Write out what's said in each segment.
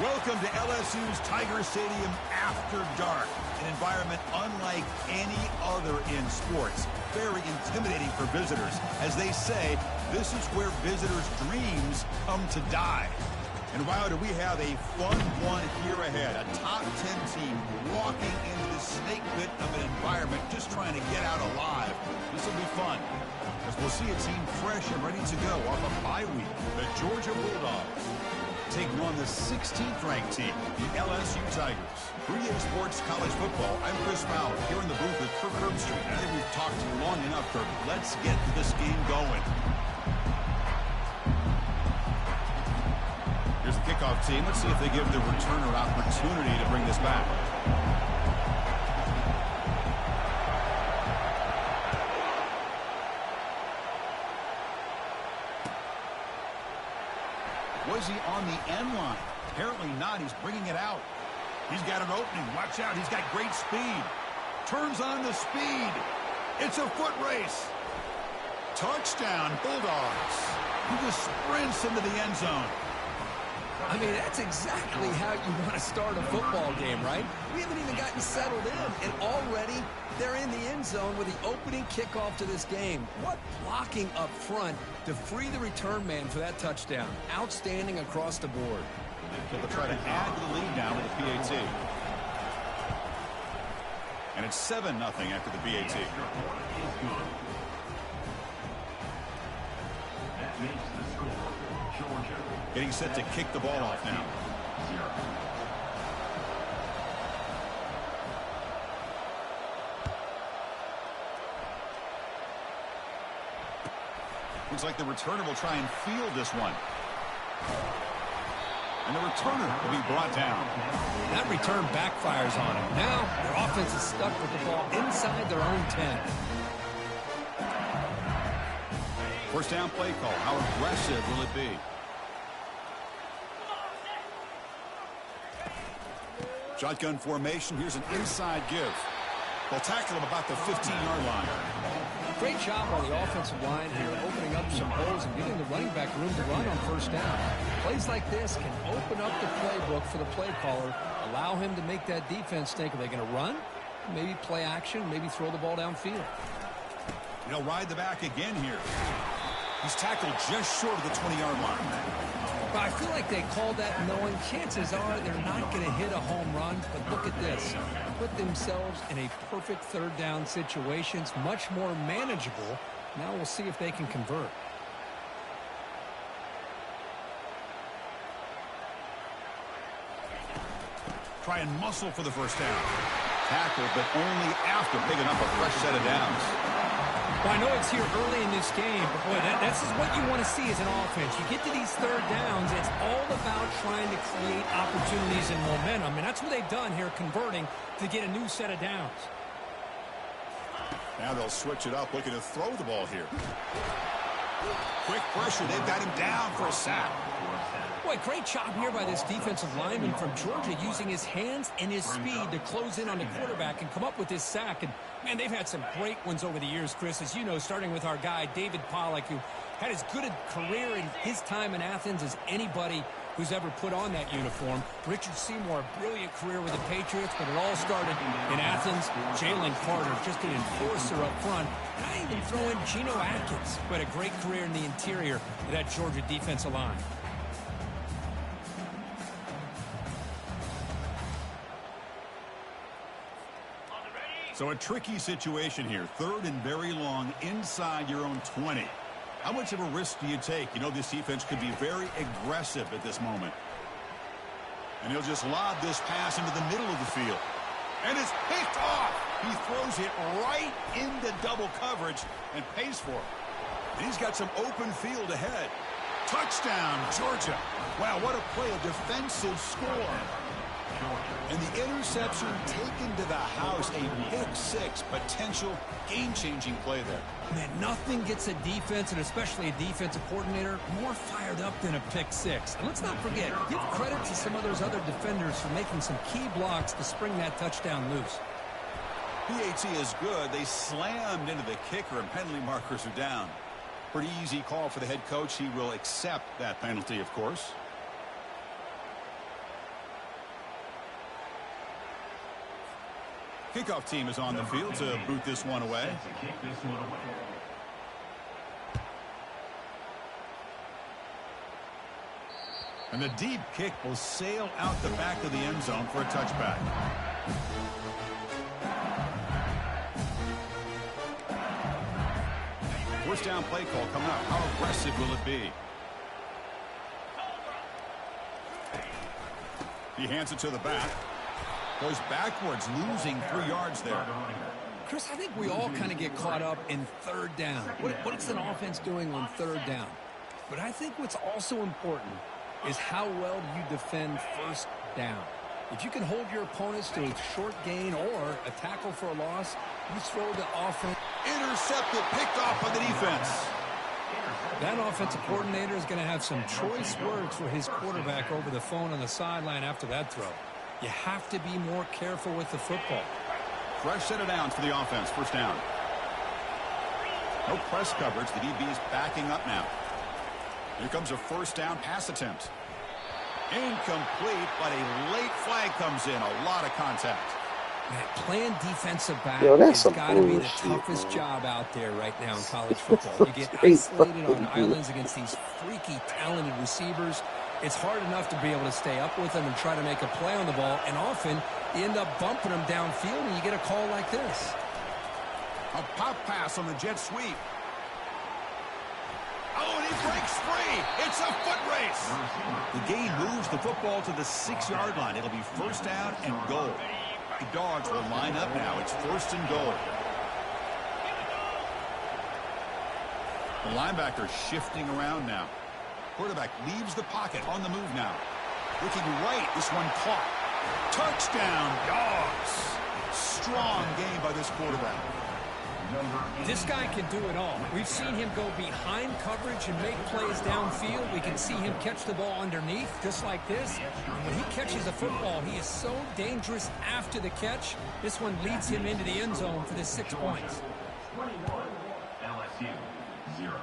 Welcome to LSU's Tiger Stadium after dark. An environment unlike any other in sports. Very intimidating for visitors. As they say, this is where visitors' dreams come to die. And wow, do we have a fun one here ahead. A top 10 team walking into the snake pit of an environment just trying to get out alive. This will be fun, as we'll see a team fresh and ready to go off a bye week. The Georgia Bulldogs taking on the 16th ranked team, the LSU Tigers. 3A Sports College Football, I'm Chris Fowler, here in the booth with Kirk Herbstreit. I think we've talked to you long enough, Kirk. Let's get this game going. Here's the kickoff team. Let's see if they give the returner an opportunity to bring this back. Was he on the end line? Apparently not. He's bringing it out. He's got an opening. Watch out. He's got great speed. Turns on the speed. It's a foot race. Touchdown, Bulldogs. He just sprints into the end zone. I mean, that's exactly how you want to start a football game, right? We haven't even gotten settled in, and already they're in the end zone with the opening kickoff to this game. What blocking up front to free the return man for that touchdown. Outstanding across the board. So they'll try to add to the lead now with the PAT. And it's 7-0 after the PAT. That makes the score, Georgia. Getting set to kick the ball off now. Looks like the returner will try and field this one. And the returner will be brought down. That return backfires on him. Now their offense is stuck with the ball inside their own 10. First down play call. How aggressive will it be? Shotgun formation. Here's an inside give. They'll tackle him about the 15-yard line. Great job on the offensive line here, opening up some holes and giving the running back room to run on first down. Plays like this can open up the playbook for the play caller, allow him to make that defense think, are they going to run? Maybe play action, maybe throw the ball downfield. They'll ride the back again here. He's tackled just short of the 20-yard line. But I feel like they called that knowing chances are they're not going to hit a home run. But look at this. Put themselves in a perfect third down situation. It's much more manageable. Now we'll see if they can convert. Try and muscle for the first down. Tackle, but only after picking up a fresh set of downs. Well, I know it's here early in this game, but boy, that's just what you want to see as an offense. You get to these third downs, it's all about trying to create opportunities and momentum, and that's what they've done here, converting to get a new set of downs. Now they'll switch it up, looking to throw the ball here. Quick pressure, they've got him down for a sack. Boy, great job here by this defensive lineman from Georgia, using his hands and his speed to close in on the quarterback and come up with this sack. And, man, they've had some great ones over the years, Chris, as you know, starting with our guy, David Pollack, who had as good a career in his time in Athens as anybody who's ever put on that uniform. Richard Seymour, a brilliant career with the Patriots, but it all started in Athens. Jalen Carter, just an enforcer up front. And I even throw in Geno Atkins, who had a great career in the interior of that Georgia defensive line. So a tricky situation here. Third and very long inside your own 20. How much of a risk do you take? You know, this defense could be very aggressive at this moment. And he'll just lob this pass into the middle of the field. And it's picked off. He throws it right into double coverage and pays for it. And he's got some open field ahead. Touchdown, Georgia. Wow, what a play, a defensive score. And the interception taken to the house, a pick-6, potential game-changing play there. Man, nothing gets a defense, and especially a defensive coordinator, more fired up than a pick-6. And let's not forget, give credit to some of those other defenders for making some key blocks to spring that touchdown loose. PAT is good. They slammed into the kicker, and penalty markers are down. Pretty easy call for the head coach. He will accept that penalty, of course. Kickoff team is on the field to boot this one away. And the deep kick will sail out the back of the end zone for a touchback. First down play call coming up. How aggressive will it be? He hands it to the back. Goes backwards, losing 3 yards there. Chris, I think we all kind of get caught up in third down. What's an offense doing on third down? But I think what's also important is how well do you defend first down. If you can hold your opponents to a short gain or a tackle for a loss, you throw the offense. Intercepted, picked off by the defense. That offensive coordinator is going to have some choice words for his quarterback over the phone on the sideline after that throw. You have to be more careful with the football. Fresh set of downs for the offense. First down. No press coverage. The DB is backing up now. Here comes a first down pass attempt. Incomplete, but a late flag comes in. A lot of contact. Man, playing defensive back that's has got to be the toughest job out there right now in college football. You get isolated on islands against these freaky, talented receivers. It's hard enough to be able to stay up with them and try to make a play on the ball, and often you end up bumping them downfield and you get a call like this. A pop pass on the jet sweep. Oh, and he breaks free. It's a foot race. The game moves the football to the 6-yard line. It'll be first down and goal. The Dogs will line up now. It's first and goal. The linebacker shifting around now. Quarterback leaves the pocket on the move now. Looking right. This one caught. Touchdown, Dogs. Strong game by this quarterback. This guy can do it all. We've seen him go behind coverage and make plays downfield. We can see him catch the ball underneath, just like this. And when he catches a football, he is so dangerous after the catch. This one leads him into the end zone for the 6 points. 21, LSU, 0.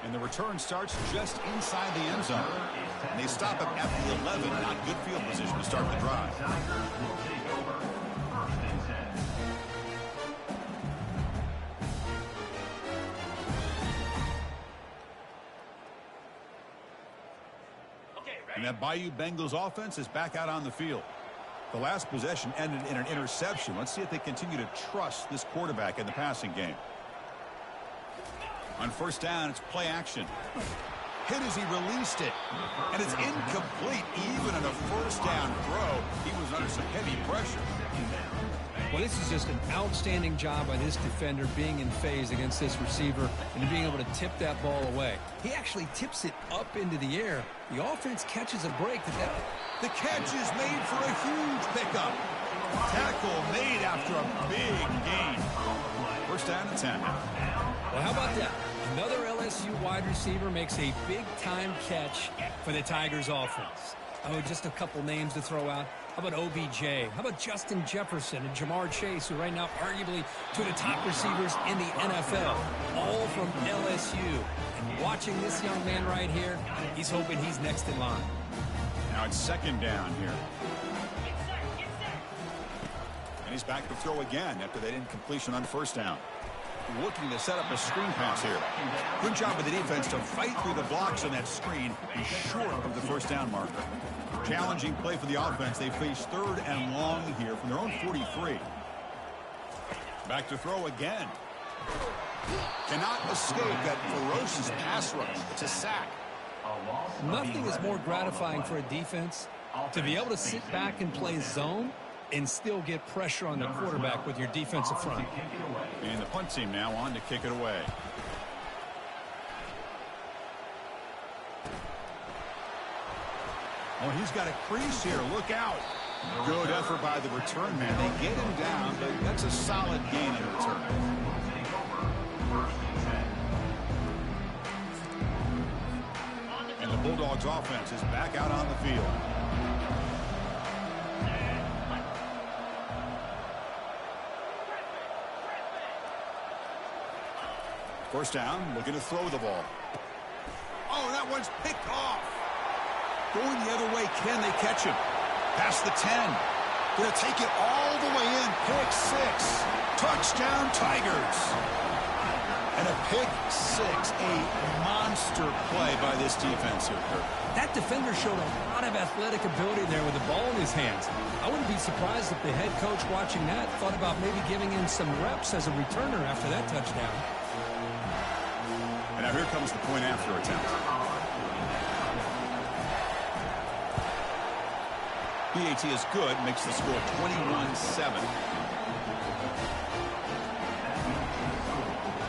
And the return starts just inside the end zone. And they stop him at the 11. Not good field position to start the drive. And that Bayou Bengals offense is back out on the field. The last possession ended in an interception. Let's see if they continue to trust this quarterback in the passing game. On first down, it's play action. Hit as he released it. And it's incomplete. Even in a first down throw, he was under some heavy pressure. Well, this is just an outstanding job by this defender being in phase against this receiver and being able to tip that ball away. He actually tips it up into the air. The offense catches a break. The catch is made for a huge pickup. Tackle made after a big gain. First down and 10. Well, how about that? Another LSU wide receiver makes a big-time catch for the Tigers offense. Oh, just a couple names to throw out. How about OBJ? How about Justin Jefferson and Jamar Chase, who right now arguably two of the top receivers in the NFL, all from LSU. And watching this young man right here, he's hoping he's next in line. Now it's second down here. And he's back to throw again after that incompletion on first down. Looking to set up a screen pass here. Good job with the defense to fight through the blocks on that screen. He's short of the first down marker. Challenging play for the offense. They face third and long here from their own 43. Back to throw again. Cannot escape that ferocious pass rush. It's a sack. Nothing is more gratifying for a defense to be able to sit back and play zone and still get pressure on the quarterback with your defensive front. And the punt team now on to kick it away. Oh, he's got a crease here. Look out. Good effort by the return man. They get him down, but that's a solid gain in return. And the Bulldogs offense is back out on the field. First down, looking to throw the ball. Oh, that one's picked off. Going the other way, can they catch him? Past the 10. Going to take it all the way in. Pick six. Touchdown, Tigers. And a pick six. A monster play by this defense here, Kirk. That defender showed a lot of athletic ability there with the ball in his hands. I wouldn't be surprised if the head coach watching that thought about maybe giving him some reps as a returner after that touchdown. And now here comes the point after attempt. PAT is good, makes the score 21-7.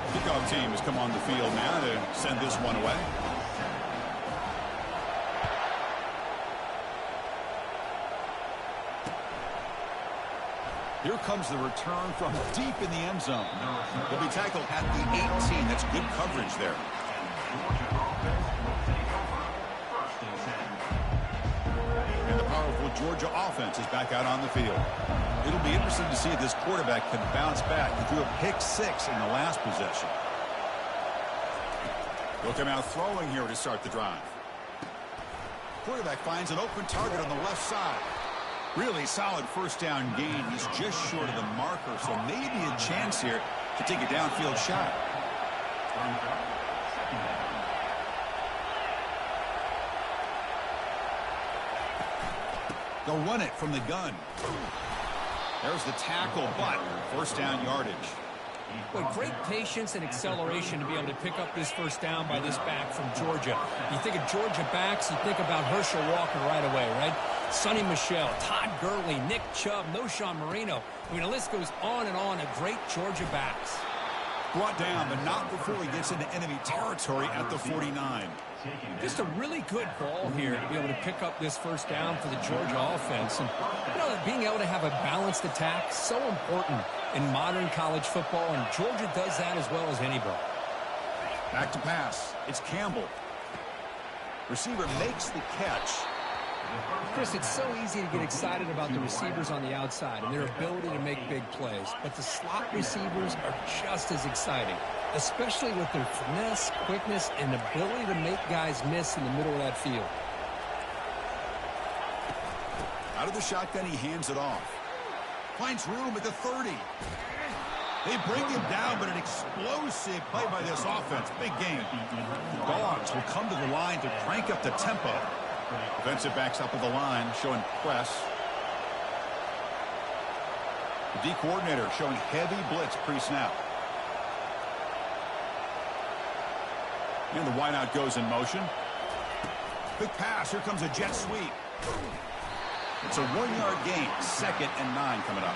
Kickoff team has come on the field now to send this one away. Here comes the return from deep in the end zone. He'll be tackled at the 18. That's good coverage there. And the powerful Georgia offense is back out on the field. It'll be interesting to see if this quarterback can bounce back. He threw a pick six in the last possession. He'll come out throwing here to start the drive. Quarterback finds an open target on the left side. Really solid first down gain. He's just short of the marker, so maybe a chance here to take a downfield shot. They'll run it from the gun. There's the tackle, but first down yardage. Boy, great patience and acceleration to be able to pick up this first down by this back from Georgia. You think of Georgia backs, you think about Herschel Walker right away, right? Sonny Michel, Todd Gurley, Nick Chubb, Noshawn Marino. I mean, the list goes on and on of great Georgia backs. Brought down, but not before he gets into enemy territory at the 49. Just a really good ball here to be able to pick up this first down for the Georgia offense. And, you know, being able to have a balanced attack, so important in modern college football, and Georgia does that as well as anybody. Back to pass. It's Campbell. Receiver makes the catch. Chris, it's so easy to get excited about the receivers on the outside and their ability to make big plays, but the slot receivers are just as exciting, especially with their finesse, quickness, and ability to make guys miss in the middle of that field. Out of the shotgun, he hands it off. Finds room at the 30. They bring him down, but an explosive play by this offense. Big game. The Dogs will come to the line to crank up the tempo. Defensive backs up at the line, showing press. The D coordinator showing heavy blitz pre-snap. And the wideout goes in motion. Big pass. Here comes a jet sweep. It's a 1-yard gain. 2nd and 9 coming up.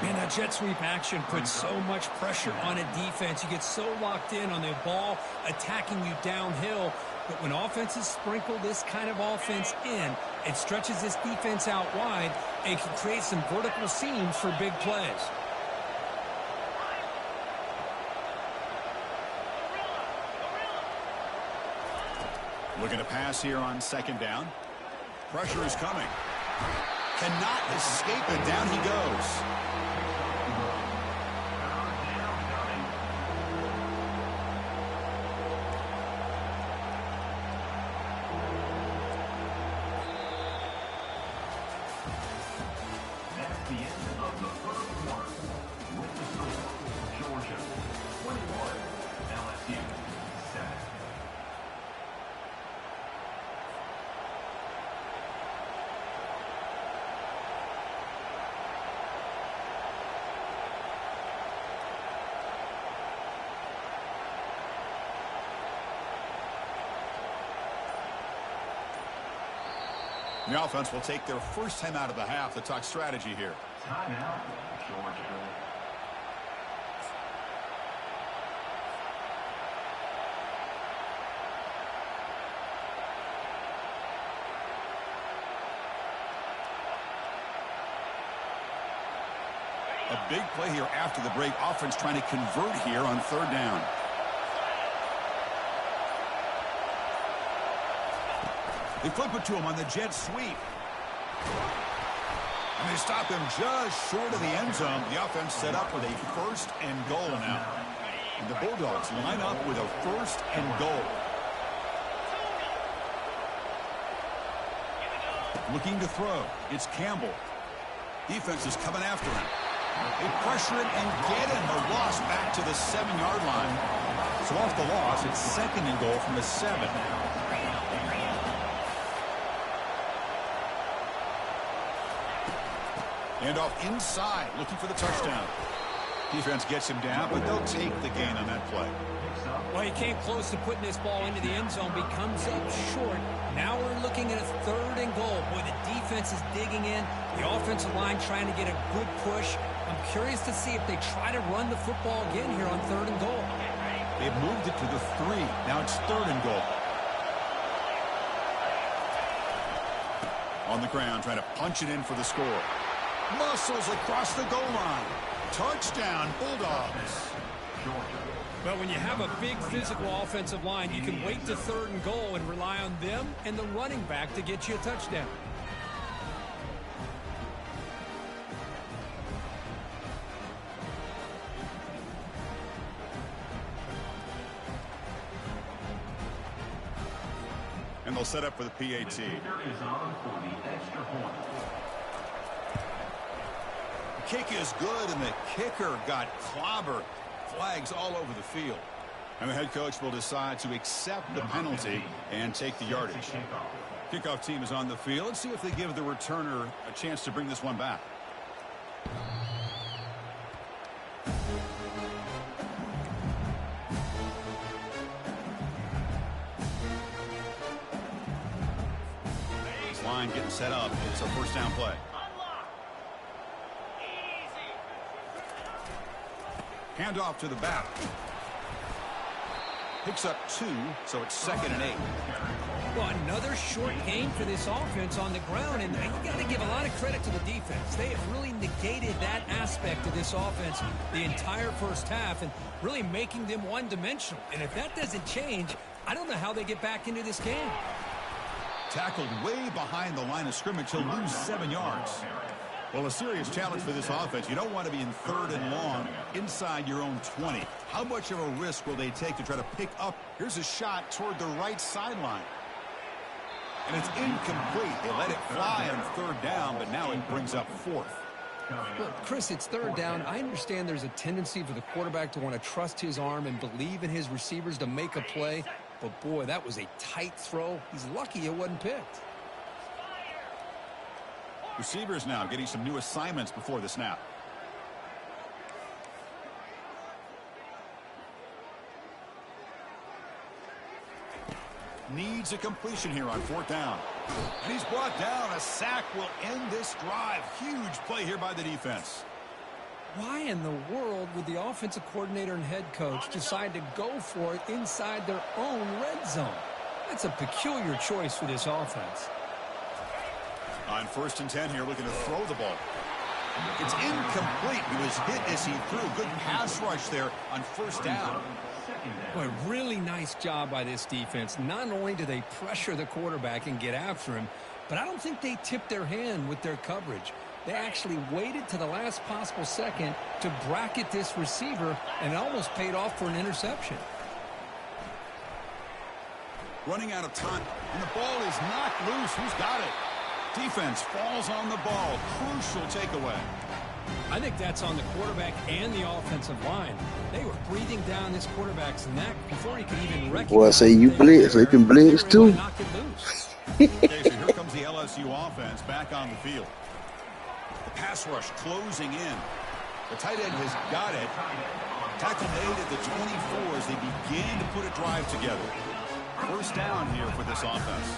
Man, that jet sweep action puts so much pressure on a defense. You get so locked in on the ball attacking you downhill. But when offenses sprinkle this kind of offense in, it stretches this defense out wide and can create some vertical seams for big plays. Looking to pass here on 2nd down. Pressure is coming. Cannot escape it. Down he goes. That's the end of the first quarter. With the score, Georgia 21, LSU 7. The offense will take their first time out of the half to talk strategy here. Timeout, Georgia. A big play here after the break. Offense trying to convert here on 3rd down. They flip it to him on the jet sweep. And they stop him just short of the end zone. The offense set up with a 1st and goal now. And the Bulldogs line up with a 1st and goal. Looking to throw. It's Campbell. Defense is coming after him. They pressure him and get him. A loss back to the 7-yard line. So off the loss, it's 2nd and goal from the 7. And off inside, looking for the touchdown. Defense gets him down, but they'll take the gain on that play. Well, he came close to putting this ball into the end zone, but he comes up short. Now we're looking at a 3rd and goal. Boy, the defense is digging in. The offensive line trying to get a good push. I'm curious to see if they try to run the football again here on 3rd and goal. They've moved it to the 3. Now it's 3rd and goal. On the ground, trying to punch it in for the score. Muscles across the goal line. Touchdown, Bulldogs. Well, when you have a big physical offensive line, you can wait to 3rd and goal and rely on them and the running back to get you a touchdown. And they'll set up for the PAT. Kick is good, and the kicker got clobbered. Flags all over the field. And the head coach will decide to accept the penalty and take the yardage. Kickoff team is on the field. Let's see if they give the returner a chance to bring this one back. Line getting set up. It's a 1st down play. Handoff to the back. Picks up 2, so it's 2nd and 8. Well, another short game for this offense on the ground, and you got to give a lot of credit to the defense. They have really negated that aspect of this offense the entire 1st half and really making them one-dimensional. And if that doesn't change, I don't know how they get back into this game. Tackled way behind the line of scrimmage. He'll lose 7 yards. Well, a serious challenge for this offense. You don't want to be in 3rd and long inside your own 20. How much of a risk will they take to try to pick up? Here's a shot toward the right sideline. And it's incomplete. They let it fly on 3rd down, but now it brings up 4th. Well, Chris, it's 3rd down. I understand there's a tendency for the quarterback to want to trust his arm and believe in his receivers to make a play. But, boy, that was a tight throw. He's lucky it wasn't picked. Receivers now getting some new assignments before the snap. Needs a completion here on 4th down. And he's brought down. A sack will end this drive. Huge play here by the defense. Why in the world would the offensive coordinator and head coach decide to go for it inside their own red zone? That's a peculiar choice for this offense. On 1st and 10 here, looking to throw the ball. It's incomplete. He was hit as he threw. Good pass rush there on 1st down. Boy, really nice job by this defense. Not only do they pressure the quarterback and get after him, but I don't think they tipped their hand with their coverage. They actually waited to the last possible second to bracket this receiver, and it almost paid off for an interception. Running out of time, and the ball is knocked loose. Who's got it? Defense falls on the ball. Crucial takeaway. I think that's on the quarterback and the offensive line. They were breathing down this quarterback's neck before he could even recognize. Well, I say you blitz, so you can blitz too. Knock it loose. Okay, so here comes the LSU offense back on the field. The pass rush closing in. The tight end has got it. Tackle made at the 24 as they begin to put a drive together. 1st down here for this offense.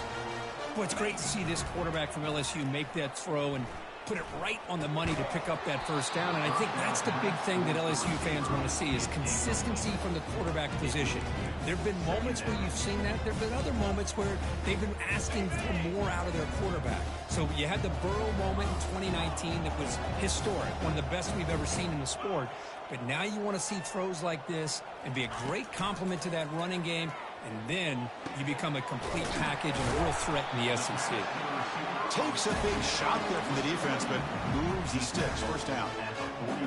Boy, it's great to see this quarterback from LSU make that throw and put it right on the money to pick up that 1st down. And I think that's the big thing that LSU fans want to see is consistency from the quarterback position. There have been moments where you've seen that. There have been other moments where they've been asking for more out of their quarterback. So you had the Burrow moment in 2019 that was historic, one of the best we've ever seen in the sport. But now you want to see throws like this and be a great complement to that running game. And then you become a complete package and a real threat in the SEC. Takes a big shot there from the defense, but moves the sticks. 1st down.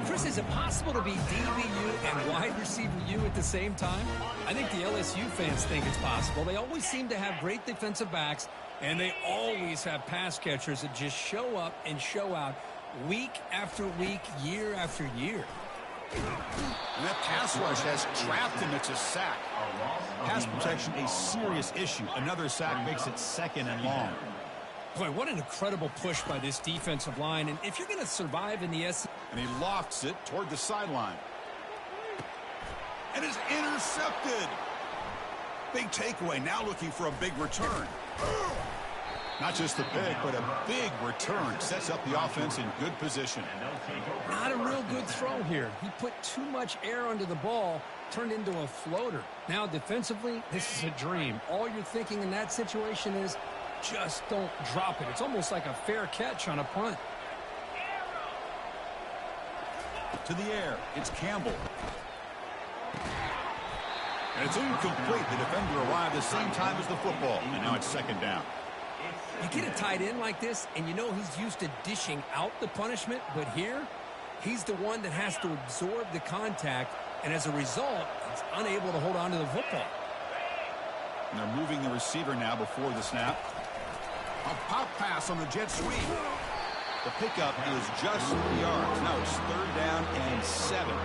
Chris, is it possible to be DBU and wide receiver U at the same time? I think the LSU fans think it's possible. They always seem to have great defensive backs, and they always have pass catchers that just show up and show out. week after week, year after year. And that pass rush has trapped him. It's a sack. Pass protection, a serious issue. Another sack makes it 2nd and long. Boy, what an incredible push by this defensive line. And if you're going to survive in the SEC. And he lofts it toward the sideline. And is intercepted. Big takeaway. Now looking for a big return. Not just a pick, but a big return. Sets up the offense in good position. Not a real good throw here. He put too much air under the ball, turned into a floater. Now defensively, this is a dream. All you're thinking in that situation is just don't drop it. It's almost like a fair catch on a punt. To the air, it's Campbell. And it's incomplete. The defender arrived the same time as the football. And now it's 2nd down. You get a tight end like this, and you know he's used to dishing out the punishment, but here, he's the one that has to absorb the contact, and as a result, he's unable to hold on to the football. And they're moving the receiver now before the snap. A pop pass on the jet sweep. The pickup is just 3 yards. Now it's 3rd down and 7.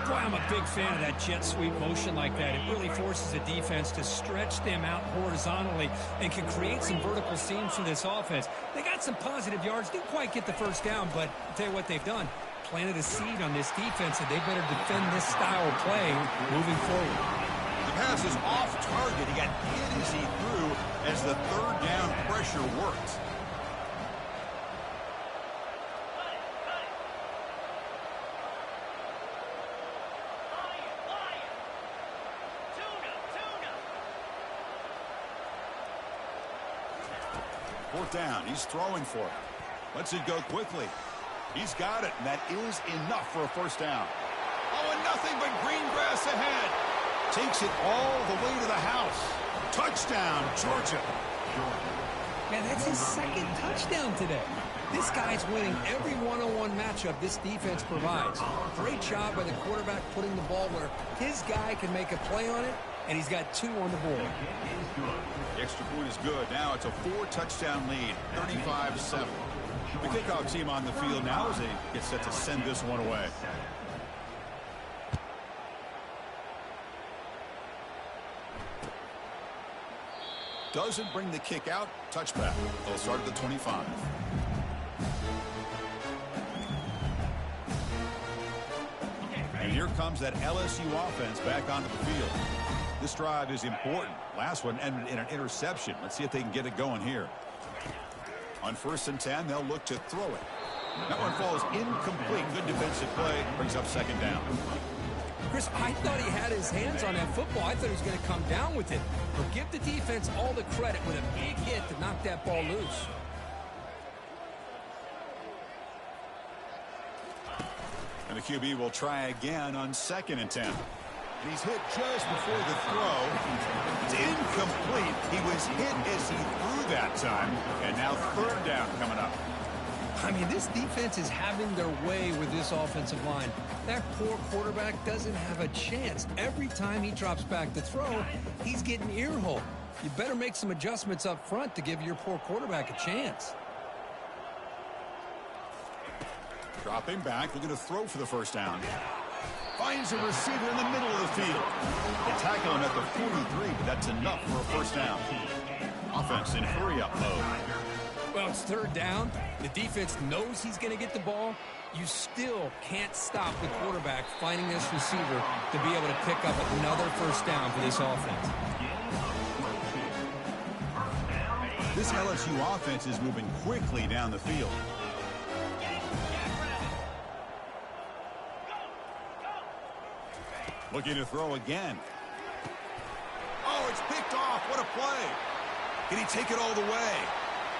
Boy, I'm a big fan of that jet sweep motion like that. It really forces a defense to stretch them out horizontally and can create some vertical seams for this offense. They got some positive yards. Didn't quite get the 1st down, but I'll tell you what they've done. Planted a seed on this defense, and they better defend this style of play moving forward. The pass is off target. He got hit as he threw as the 3rd down pressure worked. Fourth down. He's throwing for it. Lets it go quickly. He's got it, and that is enough for a 1st down. Oh, and nothing but green grass ahead. Takes it all the way to the house. Touchdown, Georgia. Man, that's his 2nd touchdown today. This guy's winning every one-on-one matchup this defense provides. Great job by the quarterback putting the ball where his guy can make a play on it, and he's got 2 on the board. The extra point is good. Now it's a 4-touchdown lead, 35-7. The kickoff team on the field now as they get set to send this one away. Doesn't bring the kick out. Touchback. They'll start at the 25. And here comes that LSU offense back onto the field. This drive is important. Last one ended in an interception. Let's see if they can get it going here. On 1st and 10, they'll look to throw it. That one falls incomplete. Good defensive play. Brings up 2nd down. Chris, I thought he had his hands on that football. I thought he was going to come down with it. But give the defense all the credit with a big hit to knock that ball loose. And the QB will try again on 2nd and 10. And he's hit just before the throw. It's incomplete. He was hit as he threw that time. And now 3rd down coming up. I mean, this defense is having their way with this offensive line. That poor quarterback doesn't have a chance. Every time he drops back to throw, he's getting earholed. You better make some adjustments up front to give your poor quarterback a chance. Dropping back, looking to throw for the 1st down. Finds a receiver in the middle of the field. They tackle him at the 43, but that's enough for a 1st down. Offense in hurry-up mode. Well, it's 3rd down. The defense knows he's going to get the ball. You still can't stop the quarterback finding this receiver to be able to pick up another 1st down for this offense. This LSU offense is moving quickly down the field. Looking to throw again. Oh, it's picked off. What a play. Can he take it all the way?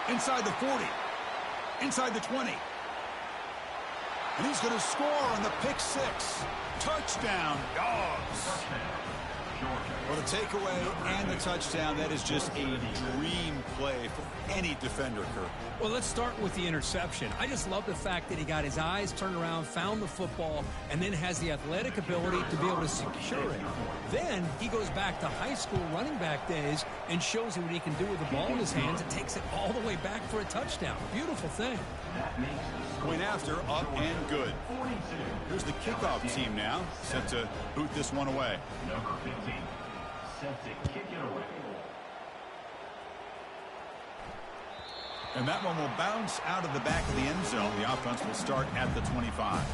Inside the 40. Inside the 20. And he's going to score on the pick 6. Touchdown, Dogs. Well, the takeaway and the touchdown, that is just a dream play for any defender, Kirk. Well, let's start with the interception. I just love the fact that he got his eyes turned around, found the football, and then has the athletic ability to be able to secure it. Then he goes back to high school running back days and shows you what he can do with the ball in his hands and takes it all the way back for a touchdown. Beautiful thing. Point after, up and good. Here's the kickoff team now, set to boot this one away. Number 15, set to kick it away. And that one will bounce out of the back of the end zone. The offense will start at the 25.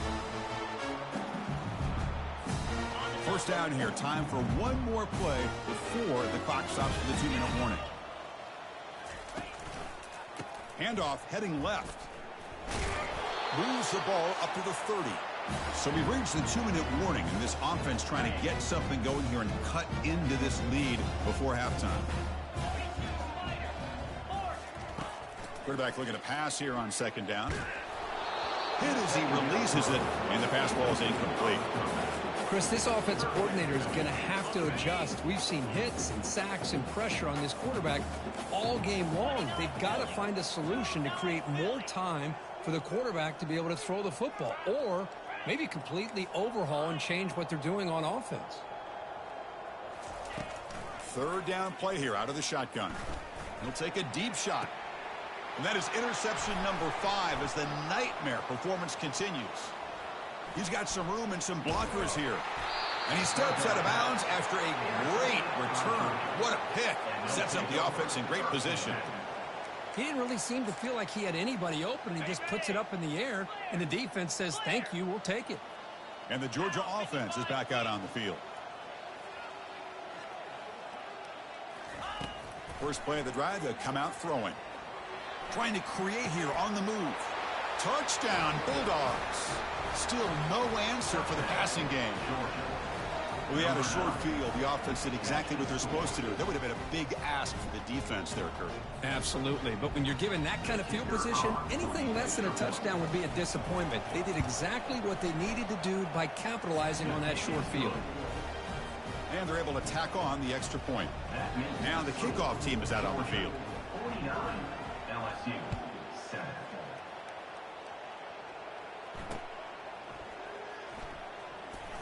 First down here. Time for one more play before the clock stops for the 2-minute warning. Handoff heading left. Moves the ball up to the 30. So we've reached the 2-minute warning, and this offense trying to get something going here and cut into this lead before halftime. Quarterback looking to pass here on second down. Hit as he releases it, and the pass ball is incomplete. Chris, this offensive coordinator is going to have to adjust. We've seen hits and sacks and pressure on this quarterback all game long. They've got to find a solution to create more time for the quarterback to be able to throw the football, or maybe completely overhaul and change what they're doing on offense. Third down play here out of the shotgun. He'll take a deep shot. And that is interception number 5 as the nightmare performance continues. He's got some room and some blockers here. And he steps out of bounds after a great return. What a pick. Sets up the offense in great position. He didn't really seem to feel like he had anybody open. He just puts it up in the air, and the defense says, thank you, we'll take it. And the Georgia offense is back out on the field. First play of the drive, they'll come out throwing. Trying to create here on the move. Touchdown, Bulldogs. Still no answer for the passing game. We had a short field. The offense did exactly what they're supposed to do. That would have been a big ask for the defense there, Kurt. Absolutely. But when you're given that kind of field position, anything less than a touchdown would be a disappointment. They did exactly what they needed to do by capitalizing on that short field. And they're able to tack on the extra point. Now the kickoff team is out on the field. 49, LSU, 7.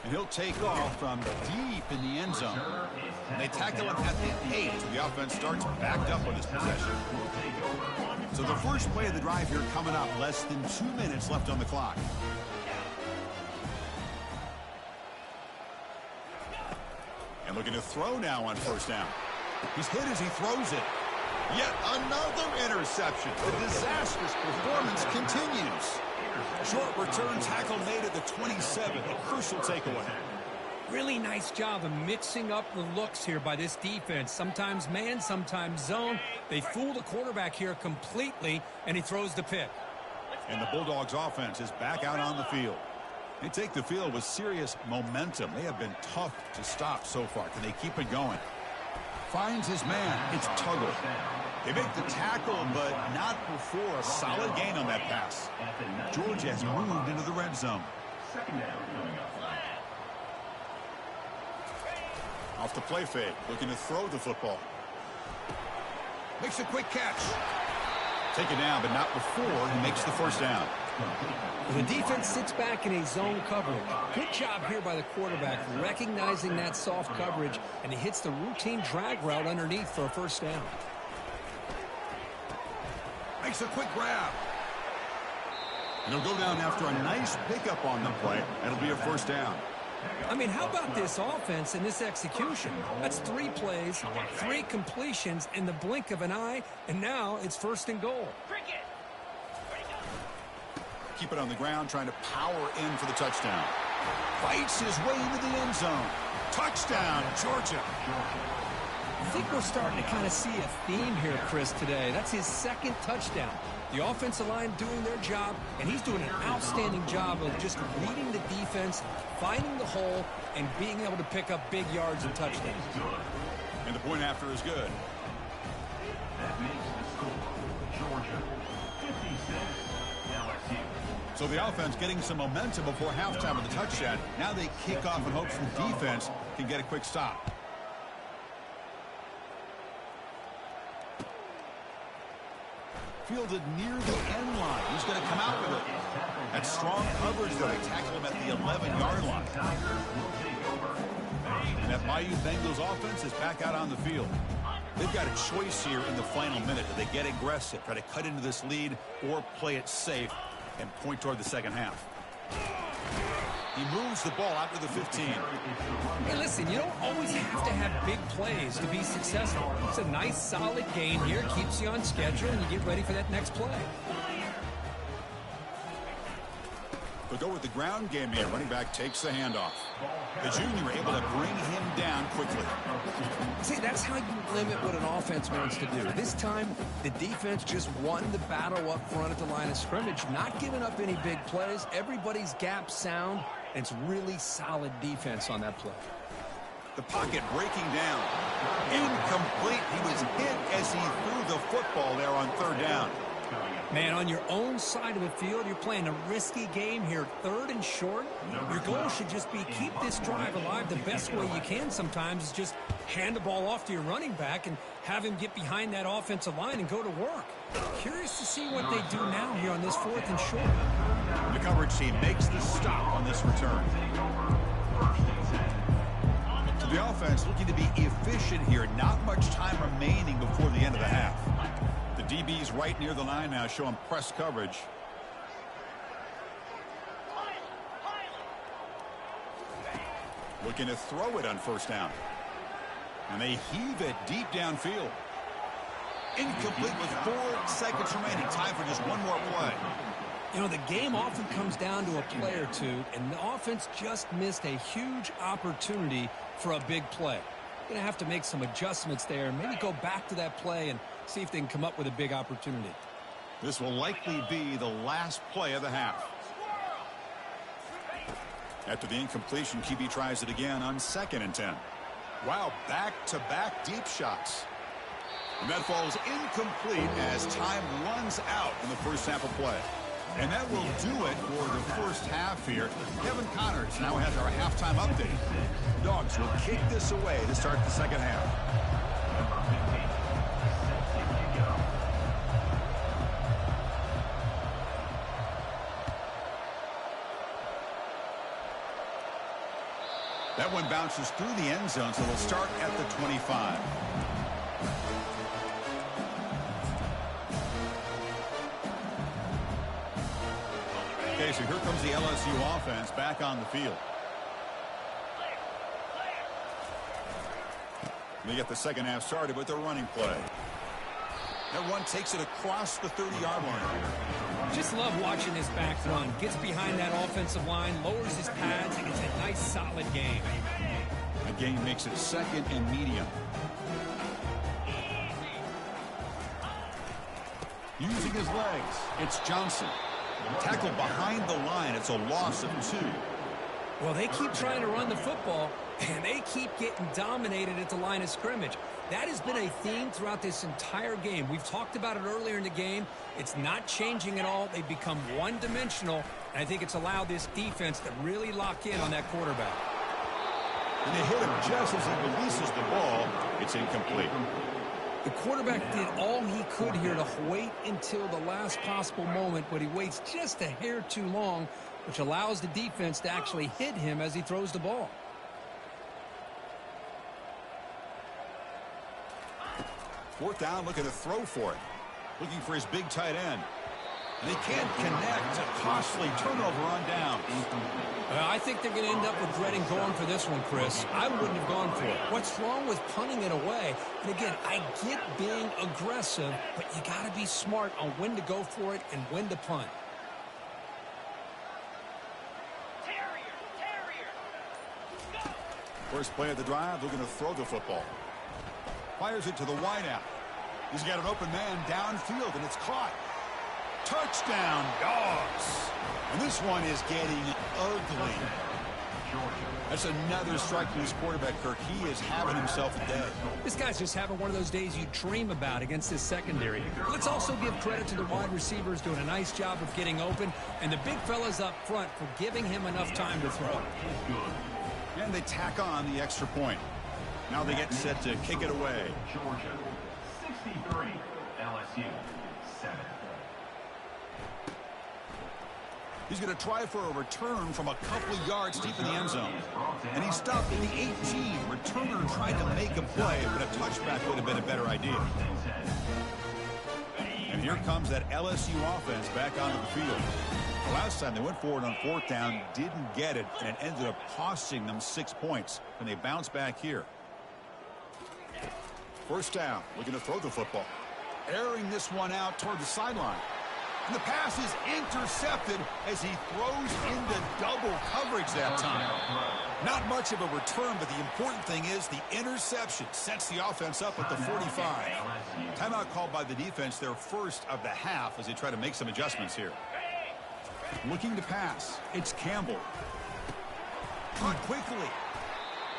And he'll take off from deep in the end zone. And they tackle him at the 8. The offense starts backed up on this possession. So the first play of the drive here coming up. Less than 2 minutes left on the clock. And looking to throw now on first down. He's hit as he throws it. Yet another interception. The disastrous performance continues. Short return tackle made at the 27. A crucial takeaway. Really nice job of mixing up the looks here by this defense. Sometimes man, sometimes zone. They fool the quarterback here completely, and he throws the pick. And the Bulldogs offense is back out on the field. They take the field with serious momentum. They have been tough to stop so far. Can they keep it going? Finds his man. It's Tuggle. They make the tackle, but not before a solid gain on that pass. Georgia has moved into the red zone. Second down coming up. Off the play fake, looking to throw the football. Makes a quick catch. Taken down, but not before he makes the first down. The defense sits back in a zone coverage. Good job here by the quarterback, recognizing that soft coverage, and he hits the routine drag route underneath for a first down. Makes a quick grab. And he'll go down after a nice pickup on the play. It'll be a first down. I mean, how about this offense and this execution? That's 3 plays, 3 completions in the blink of an eye, and now it's first and goal. Keep it on the ground, trying to power in for the touchdown. Fights his way into the end zone. Touchdown, Georgia. I think we're starting to kind of see a theme here, Chris, today. That's his second touchdown. The offensive line doing their job, and he's doing an outstanding job of just reading the defense, finding the hole, and being able to pick up big yards and touchdowns. And the point after is good. That makes the score Georgia 56, LSU. So the offense getting some momentum before halftime with the touchdown. Now they kick off in hopes the defense can get a quick stop. Fielded near the end line. Who's going to come out with it? That's strong coverage, though. They tackle him at the 11-yard line. And that Bayou Bengals offense is back out on the field. They've got a choice here in the final minute. Do they get aggressive, try to cut into this lead, or play it safe and point toward the second half? He moves the ball out to the 15. Hey, listen, you don't always have to have big plays to be successful. It's a nice, solid game here. Keeps you on schedule, and you get ready for that next play. They'll go with the ground game here. Running back takes the handoff. The junior able to bring him down quickly. See, that's how you limit what an offense wants to do. This time, the defense just won the battle up front at the line of scrimmage, not giving up any big plays. Everybody's gap sound, and it's really solid defense on that play. The pocket breaking down. Incomplete. He was hit as he threw the football there on third down. Man, on your own side of the field, you're playing a risky game here. 3rd and short. Your goal should just be keep this drive alive. The best way you can sometimes is just hand the ball off to your running back and have him get behind that offensive line and go to work. Curious to see what they do now here on this 4th and short. The coverage team makes the stop on this return. So the offense looking to be efficient here. Not much time remaining before the end of the half. The DB's right near the line now, showing press coverage. Looking to throw it on first down. And they heave it deep downfield. Incomplete with 4 seconds remaining. Time for just one more play. You know, the game often comes down to a play or two, and the offense just missed a huge opportunity for a big play. Going to have to make some adjustments there, maybe go back to that play and see if they can come up with a big opportunity. This will likely be the last play of the half. After the incompletion, QB tries it again on 2nd and 10. Wow, back-to-back deep shots. And that falls incomplete as time runs out in the first half of play. And that will do it for the first half here. Kevin Connors now has our halftime update. Dogs will kick this away to start the second half. That one bounces through the end zone, so they'll start at the 25. Okay, so here comes the LSU offense back on the field. They get the second half started with their running play. That one takes it across the 30-yard line. Just love watching this back run. Gets behind that offensive line, lowers his pads, and it's a nice, solid game. The game makes it 2nd and medium. Using his legs, it's Johnson. Tackled behind the line. It's a loss of 2. Well, they keep trying to run the football, and they keep getting dominated at the line of scrimmage. That has been a theme throughout this entire game. We've talked about it earlier in the game. It's not changing at all. They've become one-dimensional, and I think it's allowed this defense to really lock in on that quarterback. And they hit him just as he releases the ball. It's incomplete. The quarterback did all he could here to wait until the last possible moment, but he waits just a hair too long, which allows the defense to actually hit him as he throws the ball. Fourth down, looking to throw for it. Looking for his big tight end. And he can't connect. A costly turnover on downs. I think they're going to end up regretting going for this one, Chris. I wouldn't have gone for it. What's wrong with punting it away? And again, I get being aggressive, but you got to be smart on when to go for it and when to punt. First play of the drive, looking to throw the football. Fires it to the wideout. He's got an open man downfield, and it's caught. Touchdown, Dogs. And this one is getting ugly. That's another strike from his quarterback, Kirk. He is having himself a day. This guy's just having one of those days you dream about against this secondary. Let's also give credit to the wide receivers doing a nice job of getting open, and the big fellas up front for giving him enough time to throw. And they tack on the extra point. Now they get set to kick it away. Georgia 63, LSU 7. He's going to try for a return from a couple of yards deep in the end zone. And he stopped at the 18. Returner tried to make a play, but a touchback would have been a better idea. And here comes that LSU offense back onto the field. The last time they went forward on fourth down, didn't get it, and it ended up costing them 6 points. And they bounce back here. First down, looking to throw the football. Airing this one out toward the sideline. And the pass is intercepted as he throws into double coverage that time. Not much of a return, but the important thing is the interception sets the offense up at the 45. Timeout called by the defense, their first of the half, as they try to make some adjustments here. Looking to pass, it's Campbell. Caught quickly.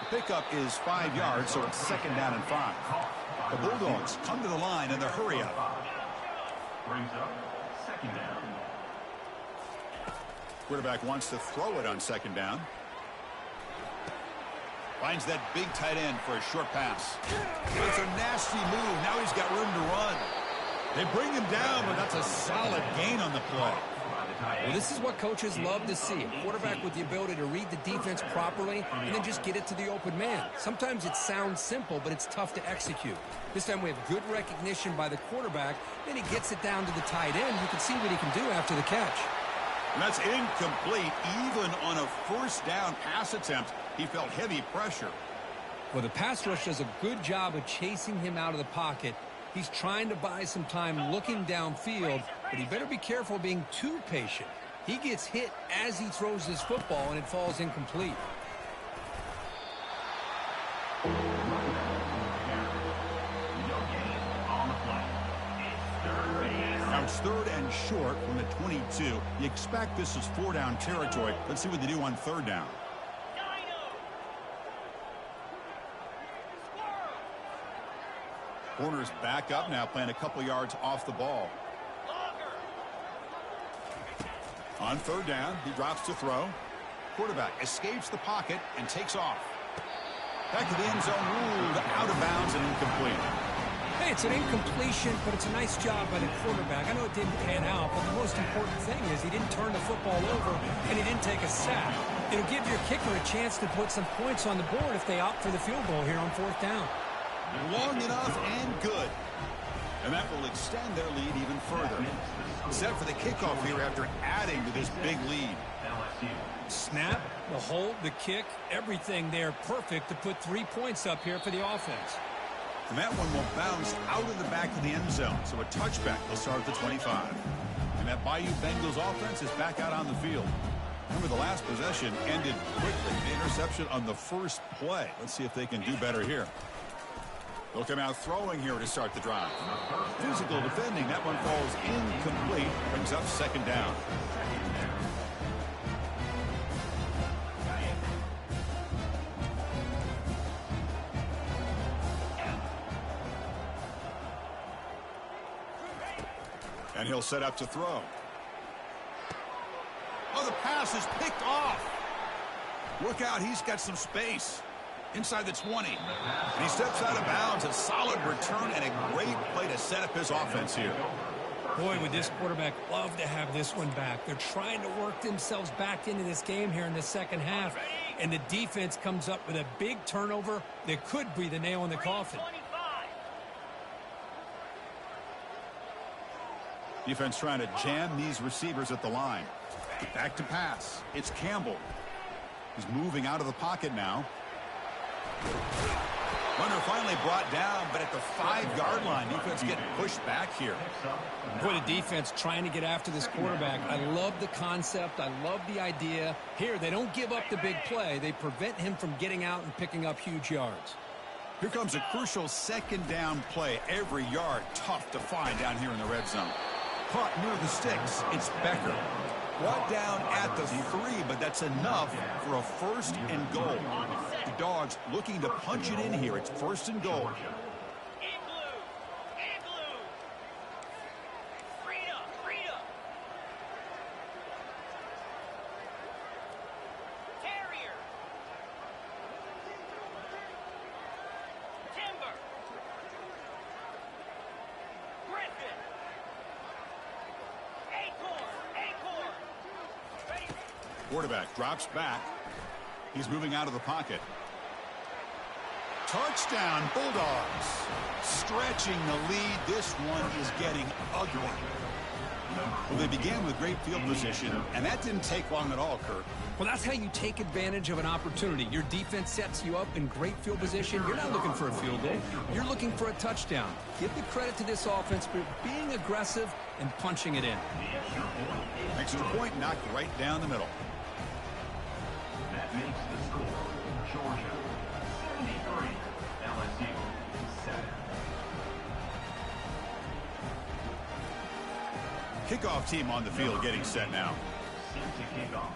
The pickup is 5 yards, so it's second down and 5. The Bulldogs come to the line in the hurry-up. Brings up second down. Quarterback wants to throw it on second down. Finds that big tight end for a short pass. It's a nasty move. Now he's got room to run. They bring him down, but that's a solid gain on the play. Well, this is what coaches love to see. A quarterback with the ability to read the defense properly and then just get it to the open man. Sometimes it sounds simple, but it's tough to execute. This time we have good recognition by the quarterback. Then he gets it down to the tight end. You can see what he can do after the catch. And that's incomplete. Even on a first down pass attempt, he felt heavy pressure. Well, the pass rush does a good job of chasing him out of the pocket. He's trying to buy some time looking downfield, but he better be careful being too patient. He gets hit as he throws his football, and it falls incomplete. Now it's third and short from the 22. You expect this is 4-down territory. Let's see what they do on third down. Corner's back up now, playing a couple yards off the ball. On third down, he drops to throw. Quarterback escapes the pocket and takes off. Back to the end zone, ruled out of bounds and incomplete. Hey, it's an incompletion, but it's a nice job by the quarterback. I know it didn't pan out, but the most important thing is he didn't turn the football over and he didn't take a sack. It'll give your kicker a chance to put some points on the board if they opt for the field goal here on fourth down. Long enough and good. And that will extend their lead even further. Set for the kickoff here after adding to this big lead. Snap, the hold, the kick, everything there perfect to put 3 points up here for the offense. And that one will bounce out of the back of the end zone. So a touchback will start at the 25. And that Bayou Bengals offense is back out on the field. Remember, the last possession ended quickly. The interception on the first play. Let's see if they can do better here. They'll come out throwing here to start the drive. Physical defending. That one falls incomplete. Brings up second down. And he'll set up to throw. Oh, the pass is picked off. Look out, he's got some space. Inside the 20. And he steps out of bounds. A solid return and a great play to set up his offense here. Boy, would this quarterback love to have this one back. They're trying to work themselves back into this game here in the second half. And the defense comes up with a big turnover that could be the nail in the coffin. Defense trying to jam these receivers at the line. Back to pass. It's Campbell. He's moving out of the pocket now. Runner finally brought down, but at the 5-yard line, defense getting pushed back here. Boy, the defense trying to get after this quarterback. I love the concept. I love the idea. Here, they don't give up the big play. They prevent him from getting out and picking up huge yards. Here comes a crucial second down play. Every yard tough to find down here in the red zone. Caught near the sticks. It's Becker. Brought down at the 3, but that's enough for a first and goal. The Dogs looking to punch it in here. It's first and goal. Quarterback drops back. He's moving out of the pocket. Touchdown, Bulldogs. Stretching the lead. This one is getting ugly. Well, they began with great field position, and that didn't take long at all, Kirk. Well, that's how you take advantage of an opportunity. Your defense sets you up in great field position. You're not looking for a field goal. You're looking for a touchdown. Give the credit to this offense for being aggressive and punching it in. Extra point knocked right down the middle. That makes the score Georgia 73, LSU 7. Kickoff team on the field getting set now. Set to kick off.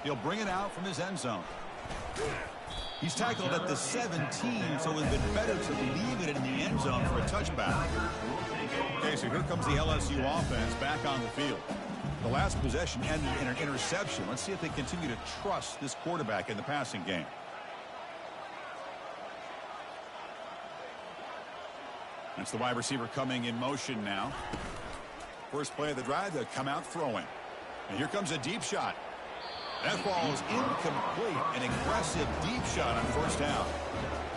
He'll bring it out from his end zone. He's tackled at the 17, so it would have been better to leave it in the end zone for a touchback. Okay, so here comes the LSU offense back on the field. The last possession ended in an interception. Let's see if they continue to trust this quarterback in the passing game. That's the wide receiver coming in motion now. First play of the drive, they'll come out throwing. And here comes a deep shot. That ball is incomplete. An aggressive deep shot on first down.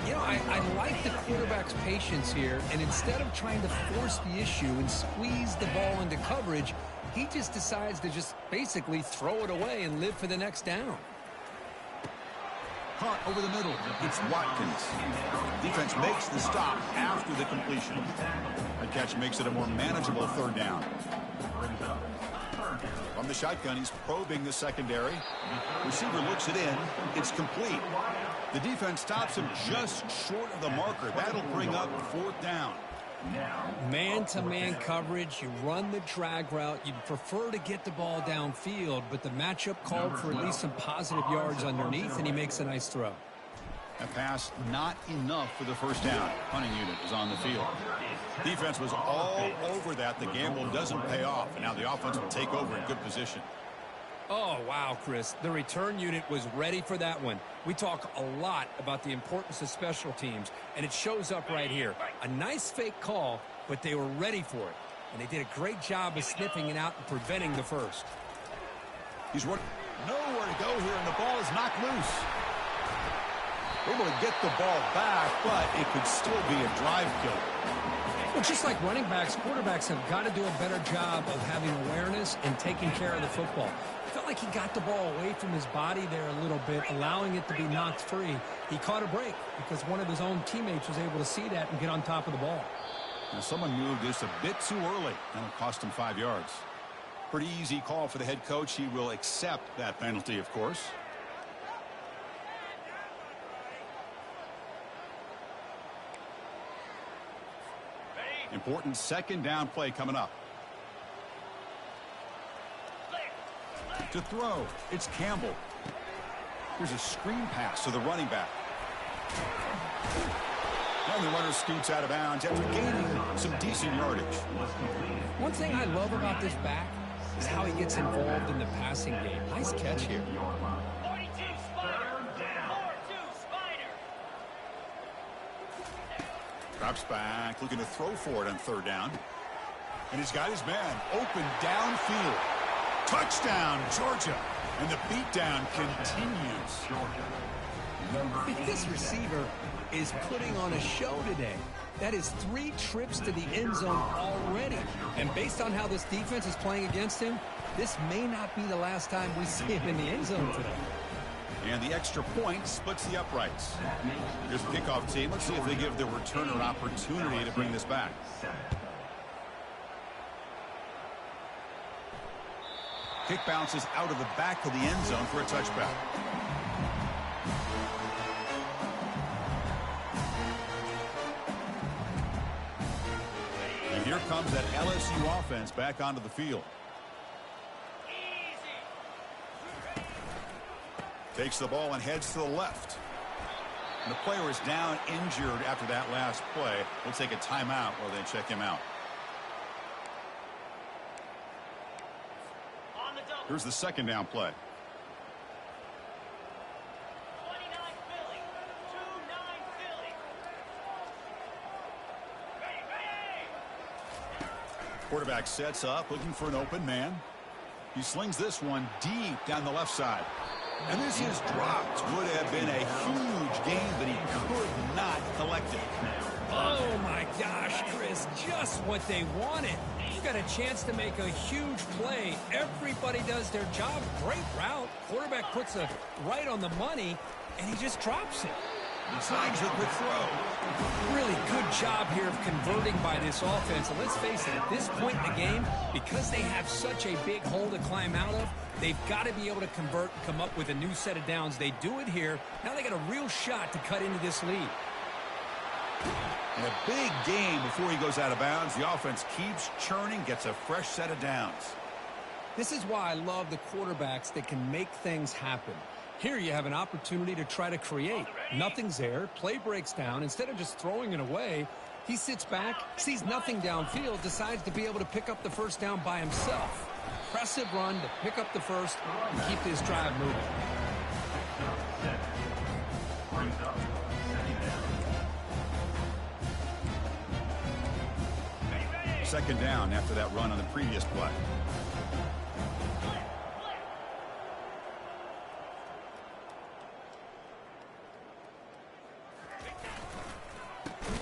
You know, I like the quarterback's patience here, and instead of trying to force the issue and squeeze the ball into coverage, he just decides to just basically throw it away and live for the next down. Caught over the middle. It's Watkins. Defense makes the stop after the completion. The catch makes it a more manageable third down. From the shotgun, he's probing the secondary. Receiver looks it in. It's complete. The defense stops him just short of the marker. That'll bring up fourth down. Man-to-man coverage, you run the drag route. You'd prefer to get the ball downfield, but the matchup called for at least some positive yards underneath, and he makes a nice throw. A pass not enough for the first down. Punting unit is on the field. Defense was all over that. The gamble doesn't pay off, and now the offense will take over in good position. Oh, wow, Chris. The return unit was ready for that one. We talk a lot about the importance of special teams, and it shows up right here. A nice fake call, but they were ready for it. And they did a great job of sniffing it out and preventing the first. He's running. Nowhere to go here, and the ball is knocked loose. Able to get the ball back, but it could still be a drive killer. Well, just like running backs, quarterbacks have got to do a better job of having awareness and taking care of the football. Felt like he got the ball away from his body there a little bit, allowing it to be knocked free. He caught a break because one of his own teammates was able to see that and get on top of the ball. Now, someone moved this a bit too early. That'll cost him 5 yards. Pretty easy call for the head coach. He will accept that penalty, of course. Important second down play coming up. To throw, it's Campbell. Here's a screen pass to the running back. And the runner scoots out of bounds after gaining some decent yardage. One thing I love about this back is how he gets involved in the passing game. Nice catch here. 42 Spider. 4-2 Spider. Drops back, looking to throw for it on third down. And he's got his man open downfield. Touchdown, Georgia. And the beatdown continues. This receiver is putting on a show today. That is 3 trips to the end zone already. And based on how this defense is playing against him, this may not be the last time we see him in the end zone today. And the extra point splits the uprights. Here's the kickoff team. Let's see if they give the returner an opportunity to bring this back. Kick bounces out of the back of the end zone for a touchback. And here comes that LSU offense back onto the field. Takes the ball and heads to the left. And the player is down injured after that last play. We'll take a timeout while they check him out. Here's the second down play. 29 Philly. 2-9 Philly. Ready, ready. Quarterback sets up, looking for an open man. He slings this one deep down the left side. And this is dropped. Would have been a huge gain, but he could not collect it. Oh, my gosh, Chris, just what they wanted. You've got a chance to make a huge play. Everybody does their job. Great route. Quarterback puts it right on the money, and he just drops it. Signs a quick throw. Really good job here of converting by this offense. And let's face it, at this point in the game, because they have such a big hole to climb out of, they've got to be able to convert and come up with a new set of downs. They do it here. Now they got a real shot to cut into this lead. And a big game before he goes out of bounds. The offense keeps churning, gets a fresh set of downs. This is why I love the quarterbacks that can make things happen. Here you have an opportunity to try to create. Nothing's there. Play breaks down. Instead of just throwing it away, he sits back, sees nothing downfield, decides to be able to pick up the first down by himself. Impressive run to pick up the first and keep this drive moving. Second down after that run on the previous play.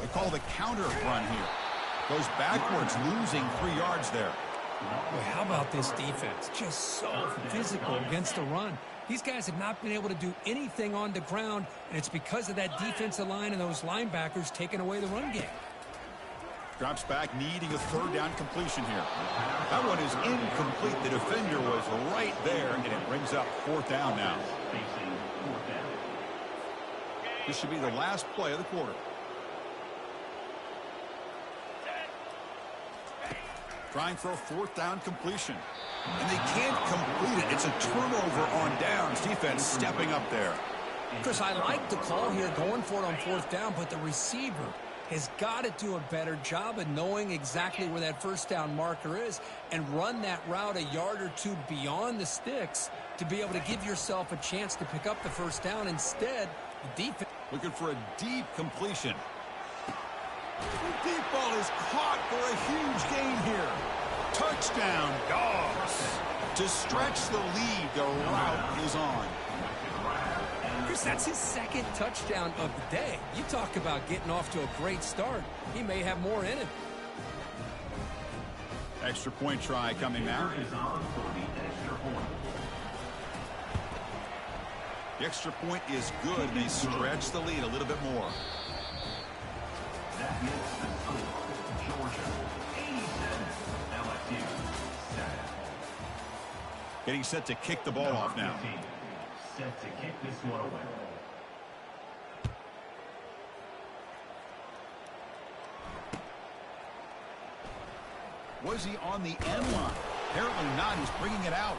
They call the counter run here. Goes backwards, losing 3 yards there. Boy, how about this defense? Just so physical against the run. These guys have not been able to do anything on the ground, and it's because of that defensive line and those linebackers taking away the run game. Drops back, needing a third down completion here. That one is incomplete. The defender was right there, and it brings up fourth down now. This should be the last play of the quarter. Trying for a fourth down completion. And they can't complete it. It's a turnover on downs. Defense stepping up there. Chris, I like the call here, going for it on fourth down, but the receiver has got to do a better job of knowing exactly where that first down marker is and run that route a yard or two beyond the sticks to be able to give yourself a chance to pick up the first down. Instead, the defense looking for a deep completion. The deep ball is caught for a huge gain here. Touchdown, Dogs. To stretch the lead, the route is on. Chris, that's his second touchdown of the day. You talk about getting off to a great start. He may have more in it. Extra point try coming now. The extra point is good. They stretch the lead a little bit more. That makes the score. Georgia 87, LSU 7. Getting set to kick the ball off now. Set to kick this one away. Was he on the end line? Apparently not. He's bringing it out.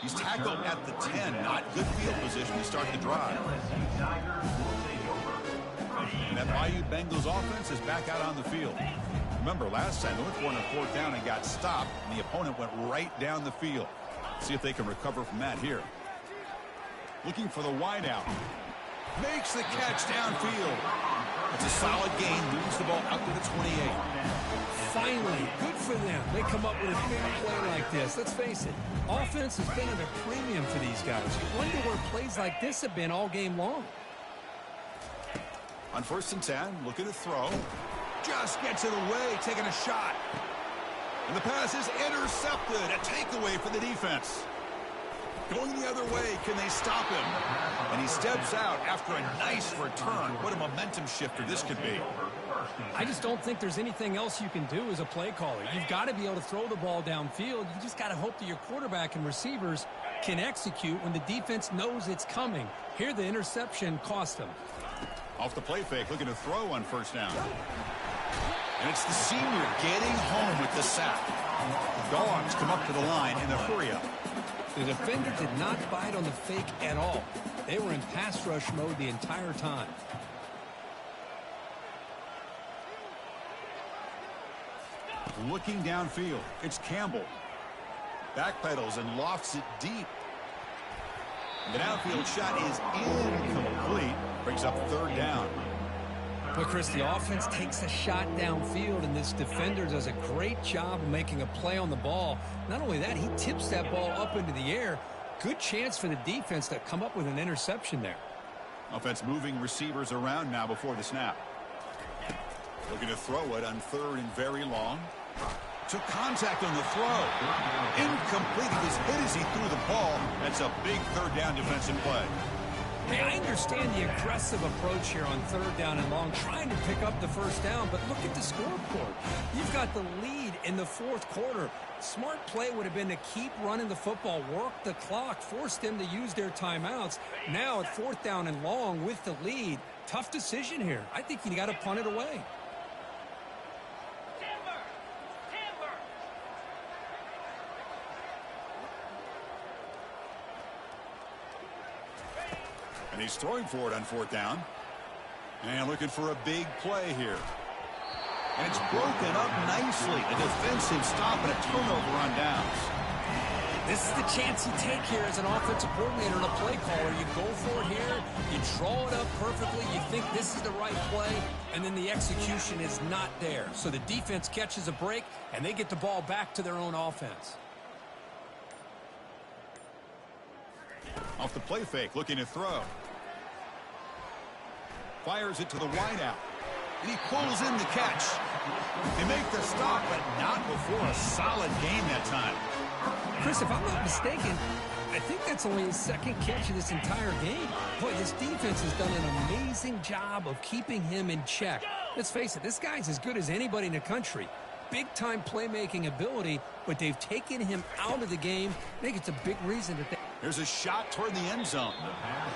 He's tackled at the 10. Not good field position to start the drive. LSU Tigers will take over. And that Bayou Bengals offense is back out on the field. Remember, last time they went for it on fourth down and got stopped, and the opponent went right down the field. See if they can recover from that here. Looking for the wideout. Makes the catch downfield. It's a solid gain. Moves the ball up to the 28. Finally, good for them. They come up with a big play like this. Let's face it, offense has been at a premium for these guys. You wonder where plays like this have been all game long. On 1st and 10, looking to throw. Just gets it away, taking a shot. And the pass is intercepted. A takeaway for the defense. Going the other way, can they stop him? And he steps out after a nice return. What a momentum shifter this could be. I just don't think there's anything else you can do as a play caller. You've got to be able to throw the ball downfield. You just got to hope that your quarterback and receivers can execute when the defense knows it's coming. Here, the interception cost them. Off the play fake, looking to throw on first down. And it's the senior getting home with the sack. Dogs come up to the line in the hurry-up. The defender did not bite on the fake at all. They were in pass rush mode the entire time. Looking downfield, it's Campbell. Backpedals and lofts it deep. The downfield shot is incomplete. Brings up third down. Well, Chris, the offense takes a shot downfield, and this defender does a great job of making a play on the ball. Not only that, he tips that ball up into the air. Good chance for the defense to come up with an interception there. Offense moving receivers around now before the snap. Looking to throw it on 3rd and very long. Took contact on the throw. Incomplete. He was hit as he threw the ball. That's a big 3rd down defensive play. Hey, I understand the aggressive approach here on 3rd down and long, trying to pick up the 1st down, but look at the scoreboard. You've got the lead in the 4th quarter. Smart play would have been to keep running the football, work the clock, force them to use their timeouts. Now at 4th down and long with the lead, tough decision here. I think you got to punt it away. And he's throwing for it on 4th down. And looking for a big play here. And it's broken up nicely. A defensive stop and a turnover on downs. This is the chance you take here as an offensive coordinator and a play caller. You go for it here. You draw it up perfectly. You think this is the right play. And then the execution is not there. So the defense catches a break, and they get the ball back to their own offense. Off the play fake, looking to throw. Fires it to the wideout. And he pulls in the catch. They make the stop, but not before a solid game that time. Chris, if I'm not mistaken, I think that's only his 2nd catch of this entire game. Boy, this defense has done an amazing job of keeping him in check. Let's face it, this guy's as good as anybody in the country. Big-time playmaking ability, but they've taken him out of the game. I think it's a big reason that they... Here's a shot toward the end zone.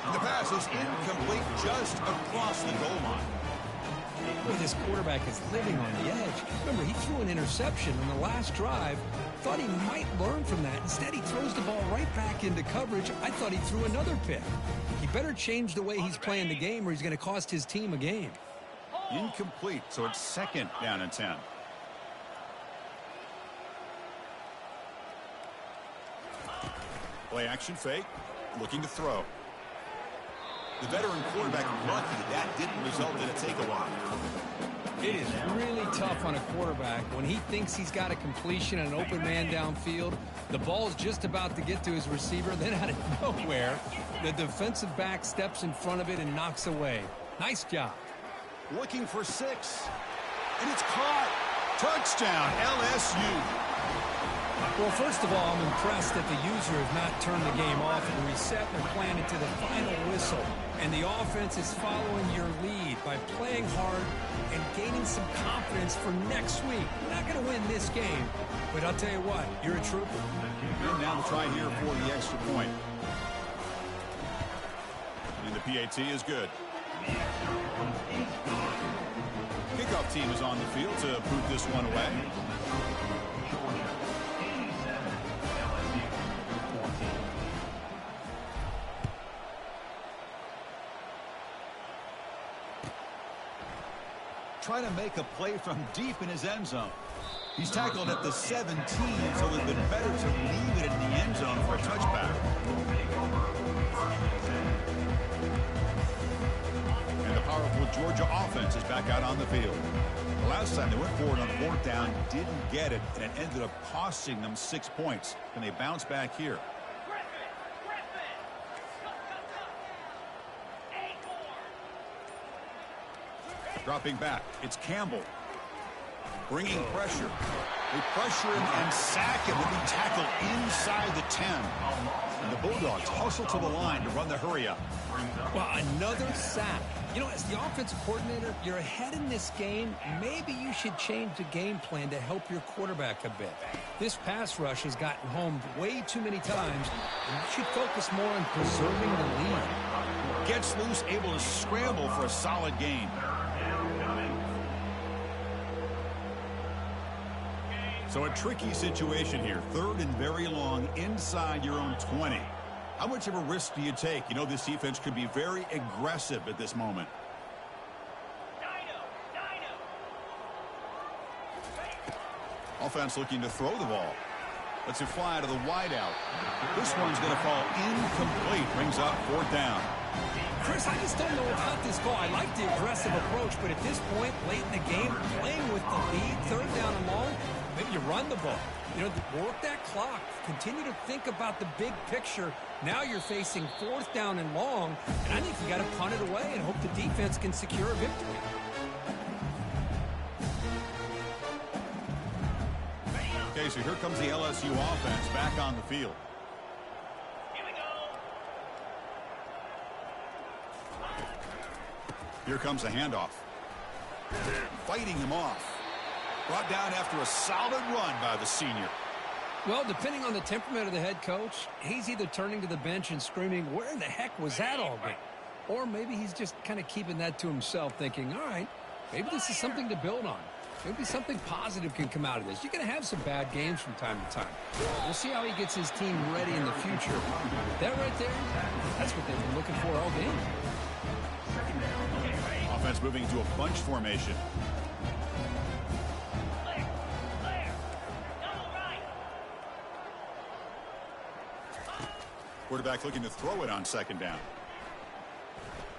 And the pass is incomplete just across the goal line. Well, this quarterback is living on the edge. Remember, he threw an interception on the last drive. Thought he might learn from that. Instead, he throws the ball right back into coverage. I thought he threw another pick. He better change the way he's playing the game or he's going to cost his team a game. Incomplete, so it's 2nd down and 10. Play action fake, looking to throw. The veteran quarterback lucky that didn't result in a takeaway. It is really tough on a quarterback when he thinks he's got a completion and an open man downfield. The ball's just about to get to his receiver. Then out of nowhere, the defensive back steps in front of it and knocks away. Nice job. Looking for 6. And it's caught. Touchdown, LSU. Well, first of all, I'm impressed that the user has not turned the game off and reset their plan into the final whistle. And the offense is following your lead by playing hard and gaining some confidence for next week. We're not going to win this game, but I'll tell you what, you're a trooper. And now to try here for the extra point. And the PAT is good. Kickoff team is on the field to boot this one away. Trying to make a play from deep in his end zone. He's tackled at the 17, so it would have been better to leave it in the end zone for a touchback. And the powerful Georgia offense is back out on the field. The last time they went forward on 4th down, didn't get it, and it ended up costing them 6 points. Can they bounce back here? Dropping back, it's Campbell. Bringing pressure. They pressure him and sack him when he tackled inside the 10. And the Bulldogs hustle to the line to run the hurry up. Well, another sack. You know, as the offensive coordinator, you're ahead in this game. Maybe you should change the game plan to help your quarterback a bit. This pass rush has gotten home way too many times, and you should focus more on preserving the lead. Gets loose, able to scramble for a solid gain. So a tricky situation here. 3rd and very long inside your own 20. How much of a risk do you take? You know, this defense could be very aggressive at this moment. Offense looking to throw the ball. Lets it fly to the wideout. This one's going to fall incomplete. Brings up 4th down. Chris, I just don't know about this call. I like the aggressive approach, but at this point, late in the game, playing with the lead, third down and long, maybe you run the ball. You know, work that clock. Continue to think about the big picture. Now you're facing fourth down and long, and I think you got to punt it away and hope the defense can secure a victory. Okay, so here comes the LSU offense back on the field. Here we go. Here comes a handoff. Fighting him off. Brought down after a solid run by the senior. Well, depending on the temperament of the head coach, he's either turning to the bench and screaming, where the heck was that all game? Or maybe he's just kind of keeping that to himself, thinking, all right, maybe this is something to build on. Maybe something positive can come out of this. You're going to have some bad games from time to time. We'll see how he gets his team ready in the future. That right there, that's what they've been looking for all game. Offense moving into a bunch formation. Quarterback looking to throw it on second down.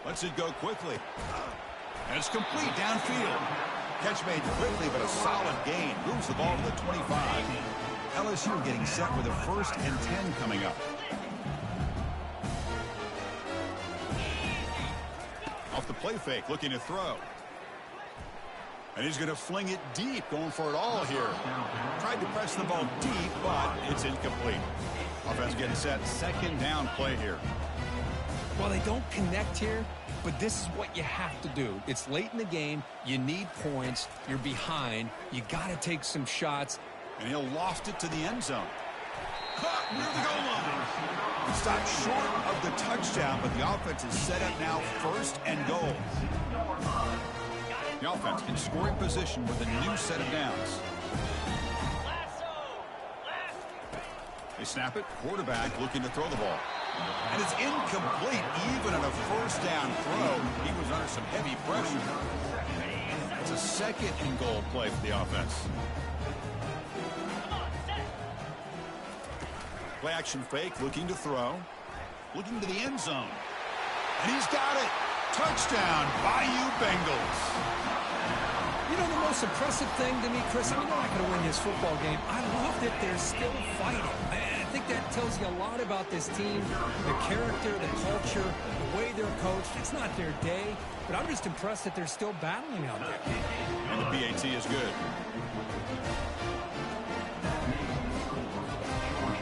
Lets it go quickly. And it's complete downfield. Catch made quickly, but a solid gain. Moves the ball to the 25. LSU getting set with a 1st and 10 coming up. Off the play fake, looking to throw. And he's going to fling it deep, going for it all here. Tried to press the ball deep, but it's incomplete. Offense getting set, second down play here. Well, they don't connect here, but this is what you have to do. It's late in the game. You need points. You're behind. You got to take some shots. And he'll loft it to the end zone. Caught near the goal line. He stopped short of the touchdown, but the offense is set up now 1st and goal. The offense in scoring position with a new set of downs. They snap it. Quarterback looking to throw the ball. And it's incomplete even on a 1st down throw. He was under some heavy pressure. It's a 2nd and goal play for the offense. Play action fake, looking to throw. Looking to the end zone. And he's got it. Touchdown, Bayou Bengals. You know, the most impressive thing to me, Chris, I mean, they're not going to win this football game. I love that they're still fighting. I think that tells you a lot about this team, the character, the culture, the way they're coached. It's not their day, but I'm just impressed that they're still battling out there. And the PAT is good.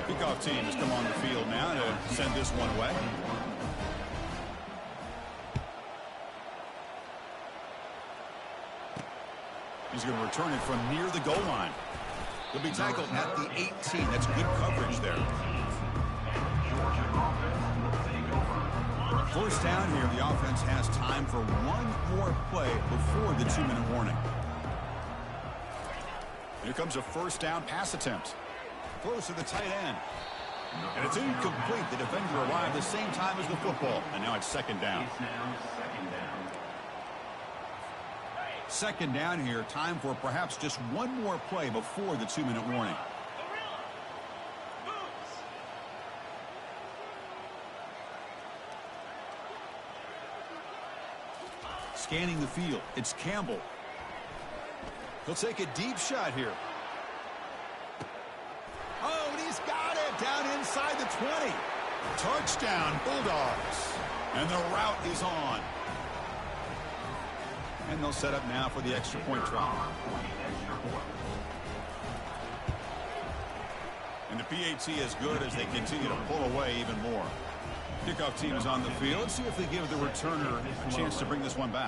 Kickoff team has come on the field now to send this one away. He's going to return it from near the goal line. He'll be tackled at the 18. That's good coverage there. 1st down here. The offense has time for one more play before the 2-minute warning. Here comes a 1st down pass attempt. Throws to the tight end. And it's incomplete. The defender arrived the same time as the football. And now it's 2nd down. 2nd down here. Time for perhaps just one more play before the 2-minute warning. Scanning the field. It's Campbell. He'll take a deep shot here. Oh, and he's got it down inside the 20. Touchdown, Bulldogs. And the route is on. And they'll set up now for the extra point try. And the PAT is good as they continue to pull away even more. Kickoff team is on the field. Let's see if they give the returner a chance to bring this one back.